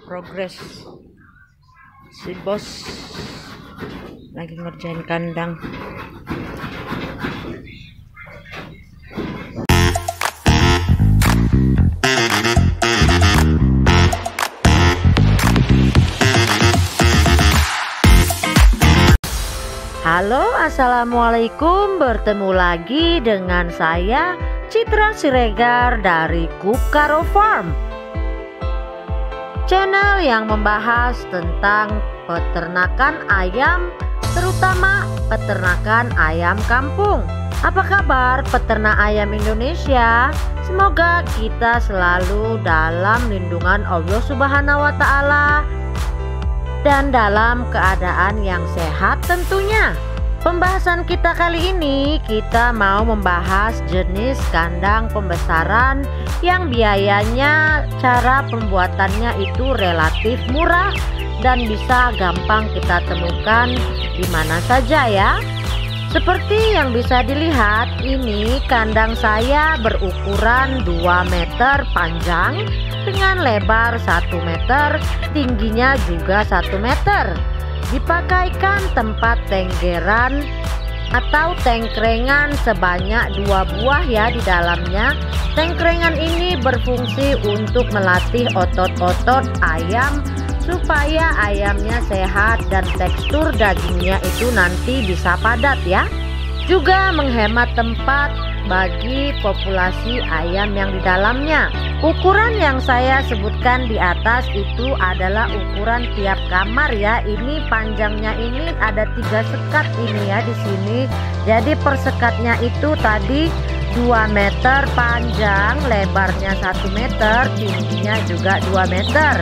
progres. Si bos lagi ngerjain kandang. Halo, assalamualaikum. Bertemu lagi dengan saya Citra Siregar dari Kukaro Farm, channel yang membahas tentang peternakan ayam, terutama peternakan ayam kampung. Apa kabar peternak ayam Indonesia? Semoga kita selalu dalam lindungan Allah Subhanahu wa Ta'ala dan dalam keadaan yang sehat tentunya. Pembahasan kita kali ini, kita mau membahas jenis kandang pembesaran yang biayanya, cara pembuatannya itu relatif murah dan bisa gampang kita temukan di mana saja ya. Seperti yang bisa dilihat, ini kandang saya berukuran 2 meter panjang dengan lebar 1 meter, tingginya juga 1 meter. Dipakaikan tempat tenggeran atau tengkrengan sebanyak 2 buah ya di dalamnya. Tengkrengan ini berfungsi untuk melatih otot-otot ayam supaya ayamnya sehat dan tekstur dagingnya itu nanti bisa padat ya. Juga menghemat tempat bagi populasi ayam yang di dalamnya. Ukuran yang saya sebutkan di atas itu adalah ukuran tiap kamar ya. Ini panjangnya ini ada 3 sekat ini ya di sini. Jadi per sekatnya itu tadi 2 meter panjang, lebarnya 1 meter, tingginya juga 2 meter.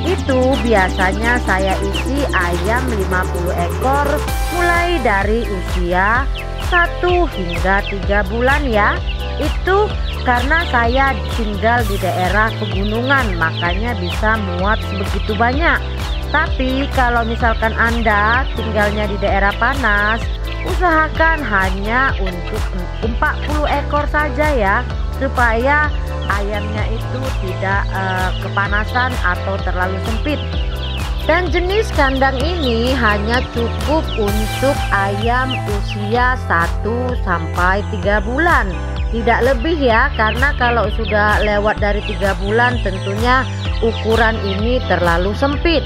Itu biasanya saya isi ayam 50 ekor mulai dari usia 1 hingga 3 bulan ya. Itu karena saya tinggal di daerah pegunungan, makanya bisa muat sebegitu banyak. Tapi kalau misalkan Anda tinggalnya di daerah panas, usahakan hanya untuk 40 ekor saja ya, supaya ayamnya itu tidak kepanasan atau terlalu sempit. Dan jenis kandang ini hanya cukup untuk ayam usia 1 sampai 3 bulan. Tidak lebih ya, karena kalau sudah lewat dari 3 bulan tentunya ukuran ini terlalu sempit.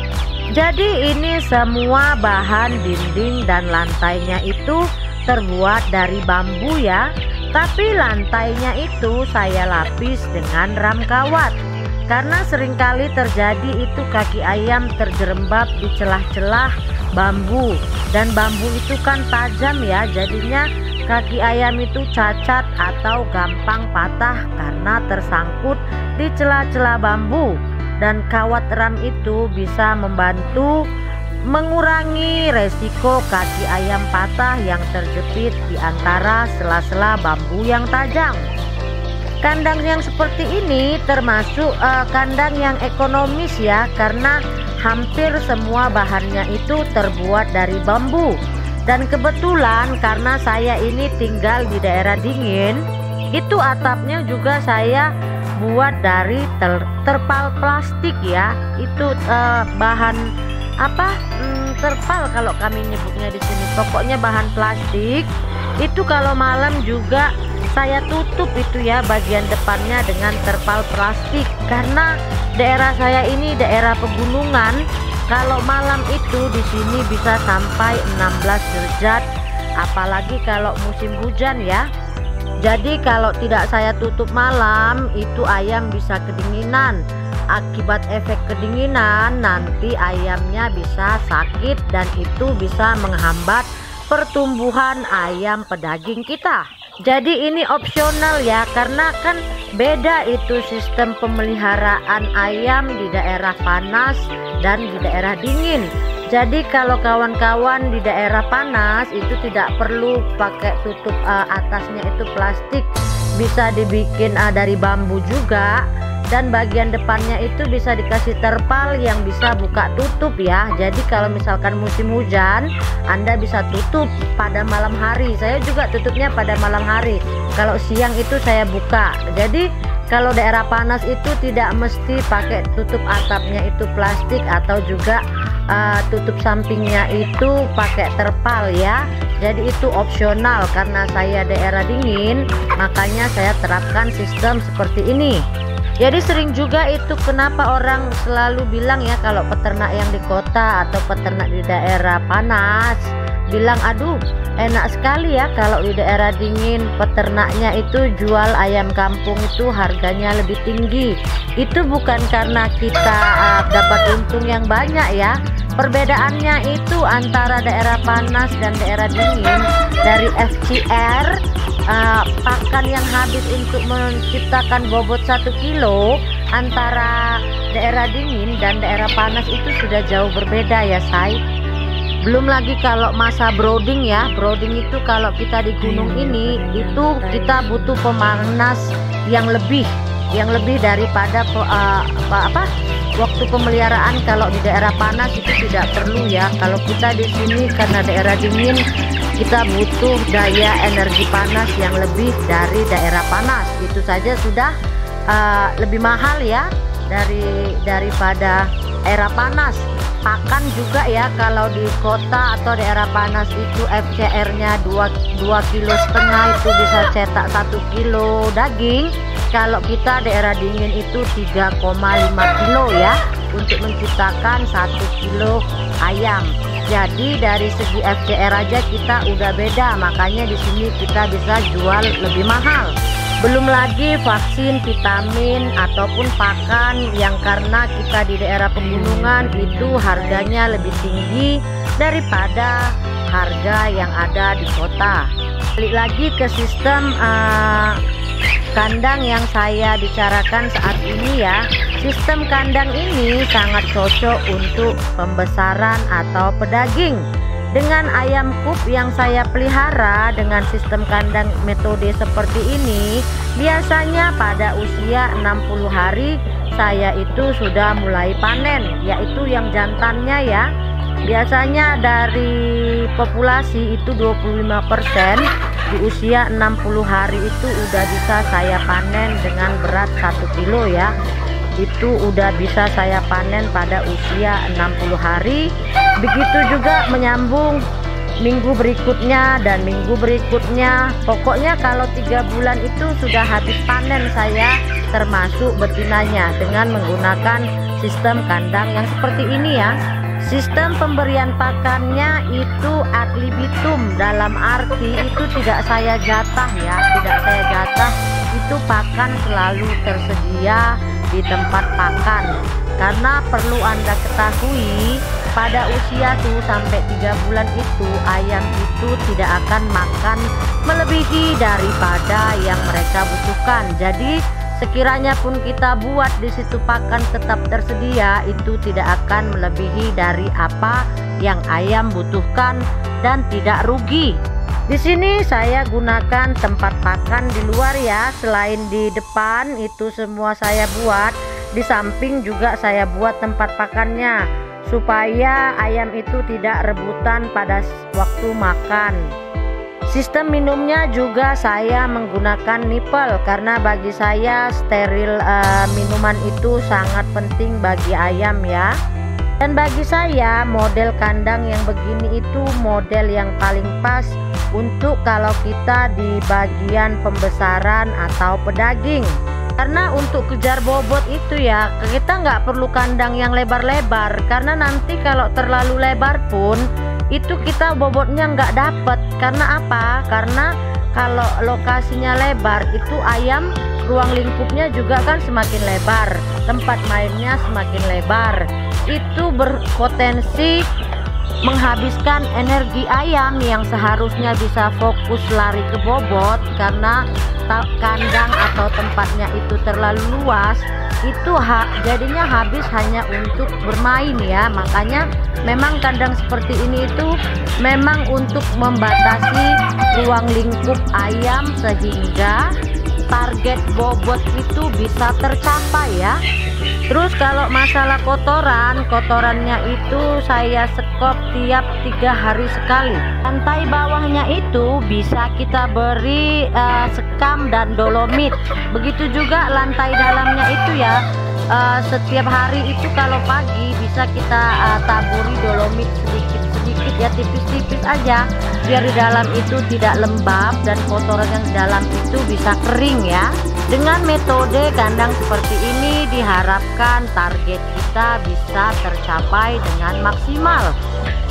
Jadi ini semua bahan dinding dan lantainya itu terbuat dari bambu ya. Tapi lantainya itu saya lapis dengan ram kawat. Karena seringkali terjadi itu kaki ayam terjerembab di celah-celah bambu. Dan bambu itu kan tajam ya, jadinya kaki ayam itu cacat atau gampang patah karena tersangkut di celah-celah bambu. Dan kawat ram itu bisa membantu mengurangi resiko kaki ayam patah yang terjepit di antara sela-sela bambu yang tajam. Kandang yang seperti ini termasuk kandang yang ekonomis ya, karena hampir semua bahannya itu terbuat dari bambu. Dan kebetulan karena saya ini tinggal di daerah dingin, itu atapnya juga saya buat dari terpal plastik ya. Itu bahan apa? Terpal kalau kami nyebutnya di sini. Pokoknya bahan plastik. Itu kalau malam juga saya tutup itu ya bagian depannya dengan terpal plastik, karena daerah saya ini daerah pegunungan. Kalau malam itu di sini bisa sampai 16 derajat, apalagi kalau musim hujan ya. Jadi kalau tidak saya tutup malam, itu ayam bisa kedinginan. Akibat efek kedinginan nanti ayamnya bisa sakit dan itu bisa menghambat pertumbuhan ayam pedaging kita. Jadi ini opsional ya, karena kan beda itu sistem pemeliharaan ayam di daerah panas dan di daerah dingin. Jadi kalau kawan-kawan di daerah panas itu tidak perlu pakai tutup atasnya itu plastik, bisa dibikin dari bambu juga. Dan bagian depannya itu bisa dikasih terpal yang bisa buka tutup ya. Jadi kalau misalkan musim hujan, Anda bisa tutup pada malam hari. Saya juga tutupnya pada malam hari. Kalau siang itu saya buka. Jadi Kalau daerah panas itu tidak mesti pakai tutup atapnya itu plastik atau juga tutup sampingnya itu pakai terpal ya. Jadi itu opsional, karena saya daerah dingin makanya saya terapkan sistem seperti ini. Jadi sering juga itu kenapa orang selalu bilang ya, kalau peternak yang di kota atau peternak di daerah panas bilang aduh enak sekali ya kalau di daerah dingin peternaknya itu jual ayam kampung itu harganya lebih tinggi. Itu bukan karena kita dapat untung yang banyak ya. Perbedaannya itu antara daerah panas dan daerah dingin, dari FCR pakan yang habis untuk menciptakan bobot 1 kilo antara daerah dingin dan daerah panas itu sudah jauh berbeda ya say. Belum lagi kalau masa brooding ya, brooding itu kalau kita di gunung ini itu kita butuh pemanas yang lebih daripada waktu pemeliharaan. Kalau di daerah panas itu tidak perlu ya. Kalau kita di sini karena daerah dingin, kita butuh daya energi panas yang lebih dari daerah panas. Itu saja sudah lebih mahal ya daripada daerah panas. Pakan juga ya, kalau di kota atau daerah panas itu FCR-nya 2,5 kilo itu bisa cetak 1 kilo daging. Kalau kita daerah dingin itu 3,5 kilo ya untuk menciptakan 1 kilo ayam. Jadi dari segi FCR aja kita udah beda, makanya di sini kita bisa jual lebih mahal. Belum lagi vaksin, vitamin ataupun pakan yang karena kita di daerah pegunungan itu harganya lebih tinggi daripada harga yang ada di kota. Balik lagi ke sistem kandang yang saya bicarakan saat ini ya. Sistem kandang ini sangat cocok untuk pembesaran atau pedaging. Dengan ayam kup yang saya pelihara dengan sistem kandang metode seperti ini, biasanya pada usia 60 hari saya itu sudah mulai panen, yaitu yang jantannya ya. Biasanya dari populasi itu 25% di usia 60 hari itu udah bisa saya panen dengan berat 1 kilo ya. Itu udah bisa saya panen pada usia 60 hari. Begitu juga menyambung minggu berikutnya dan minggu berikutnya. Pokoknya kalau 3 bulan itu sudah habis panen saya, termasuk betinanya, dengan menggunakan sistem kandang yang seperti ini ya. Sistem pemberian pakannya itu ad libitum, dalam arti itu tidak saya jatah ya, tidak saya jatah. Itu pakan selalu tersedia di tempat pakan, karena perlu Anda ketahui pada usia 1 sampai 3 bulan itu ayam itu tidak akan makan melebihi daripada yang mereka butuhkan. Jadi sekiranya pun kita buat di situ pakan tetap tersedia, itu tidak akan melebihi dari apa yang ayam butuhkan dan tidak rugi. Di sini saya gunakan tempat pakan di luar ya, selain di depan itu semua saya buat, di samping juga saya buat tempat pakannya supaya ayam itu tidak rebutan pada waktu makan. Sistem minumnya juga saya menggunakan nipel, karena bagi saya steril minuman itu sangat penting bagi ayam ya. Dan bagi saya model kandang yang begini itu model yang paling pas untuk kalau kita di bagian pembesaran atau pedaging. Karena untuk kejar bobot itu ya kita nggak perlu kandang yang lebar-lebar, karena nanti kalau terlalu lebar pun itu kita bobotnya nggak dapet. Karena apa? Karena kalau lokasinya lebar itu ayam ruang lingkupnya juga kan semakin lebar, tempat mainnya semakin lebar, itu berpotensi menghabiskan energi ayam yang seharusnya bisa fokus lari ke bobot. Karena kandang atau tempatnya itu terlalu luas, itu jadinya habis hanya untuk bermain ya. Makanya memang kandang seperti ini itu memang untuk membatasi ruang lingkup ayam sehingga target bobot itu bisa tercapai ya. Terus kalau masalah kotorannya itu saya sekop tiap 3 hari sekali. Lantai bawahnya itu bisa kita beri sekam dan dolomit. Begitu juga lantai dalamnya itu ya. Setiap hari itu kalau pagi bisa kita taburi dolomit sedikit-sedikit ya, tipis-tipis aja, biar di dalam itu tidak lembab dan kotoran yang di dalam itu bisa kering ya. Dengan metode kandang seperti ini diharapkan target kita bisa tercapai dengan maksimal.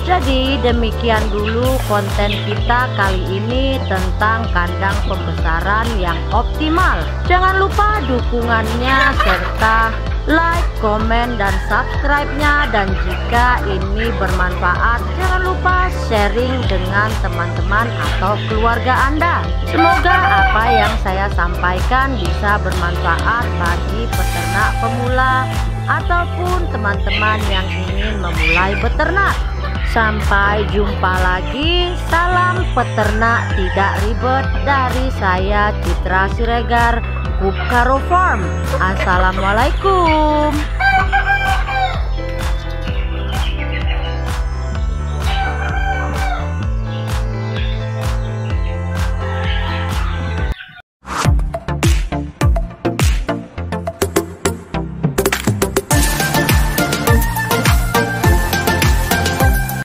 Jadi demikian dulu konten kita kali ini tentang kandang pembesaran yang optimal. Jangan lupa dukungannya serta like, komen, dan subscribe-nya. Dan jika ini bermanfaat, jangan lupa sharing dengan teman-teman atau keluarga Anda. Semoga apa yang saya sampaikan bisa bermanfaat bagi peternak pemula ataupun teman-teman yang ingin memulai beternak. Sampai jumpa lagi. Salam peternak tidak ribet dari saya, Citra Siregar, Hub Karo Farm. Assalamualaikum.